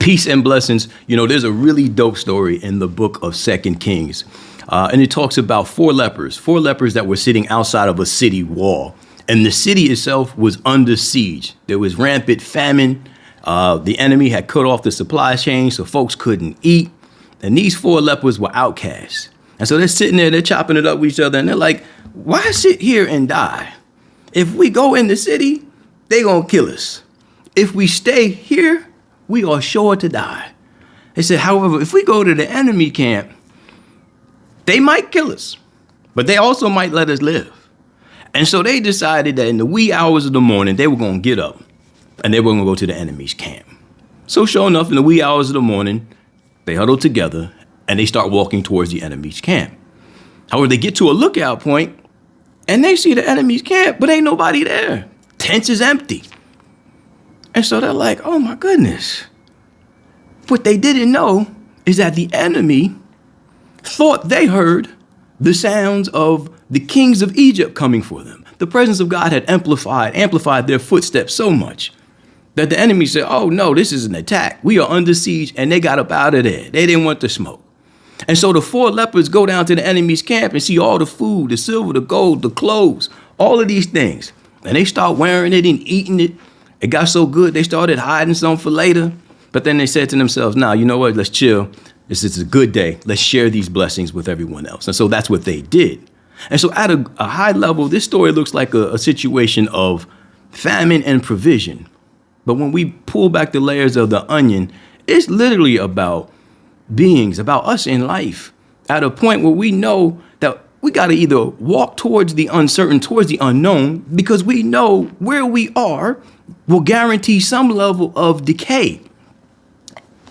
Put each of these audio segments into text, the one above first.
Peace and blessings. You know, there's a really dope story in the book of Second Kings. And it talks about four lepers that were sitting outside of a city wall. And the city itself was under siege. There was rampant famine. The enemy had cut off the supply chain so folks couldn't eat. And these four lepers were outcasts. And so they're sitting there, they're chopping it up with each other. And they're like, why sit here and die? If we go in the city, they gonna kill us. If we stay here, we are sure to die. They said, however, if we go to the enemy camp, they might kill us, but they also might let us live. And so they decided that in the wee hours of the morning, they were going to get up and they were going to go to the enemy's camp. So sure enough, in the wee hours of the morning, they huddle together and they start walking towards the enemy's camp. However, they get to a lookout point and they see the enemy's camp, but ain't nobody there. Tents is empty. And so they're like, oh my goodness. What they didn't know is that the enemy thought they heard the sounds of the kings of Egypt coming for them. The presence of God had amplified their footsteps so much that the enemy said, oh no, this is an attack. We are under siege, and they got up out of there. They didn't want the smoke. And so the four lepers go down to the enemy's camp and see all the food, the silver, the gold, the clothes, all of these things. And they start wearing it and eating it. It got so good, they started hiding some for later. But then they said to themselves, nah, you know what, let's chill. This is a good day. Let's share these blessings with everyone else. And so that's what they did. And so at a high level, this story looks like a situation of famine and provision. But when we pull back the layers of the onion, it's literally about beings, about us in life, at a point where we know that we got to either walk towards the uncertain, towards the unknown, because we know where we are will guarantee some level of decay.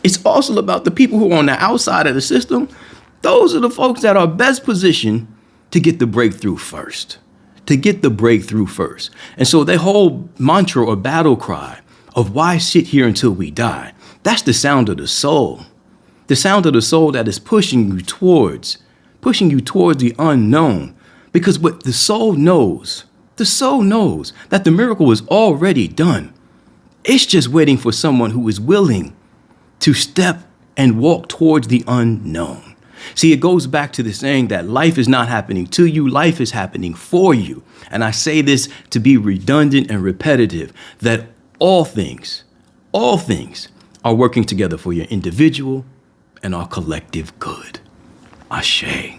It's also about the people who are on the outside of the system. Those are the folks that are best positioned to get the breakthrough first, And so their whole mantra or battle cry of why sit here until we die, that's the sound of the soul that is pushing you towards the unknown. Because what the soul knows that the miracle is already done. It's just waiting for someone who is willing to step and walk towards the unknown. See, it goes back to the saying that life is not happening to you, life is happening for you. And I say this to be redundant and repetitive, that all things are working together for your individual and our collective good. Ashe.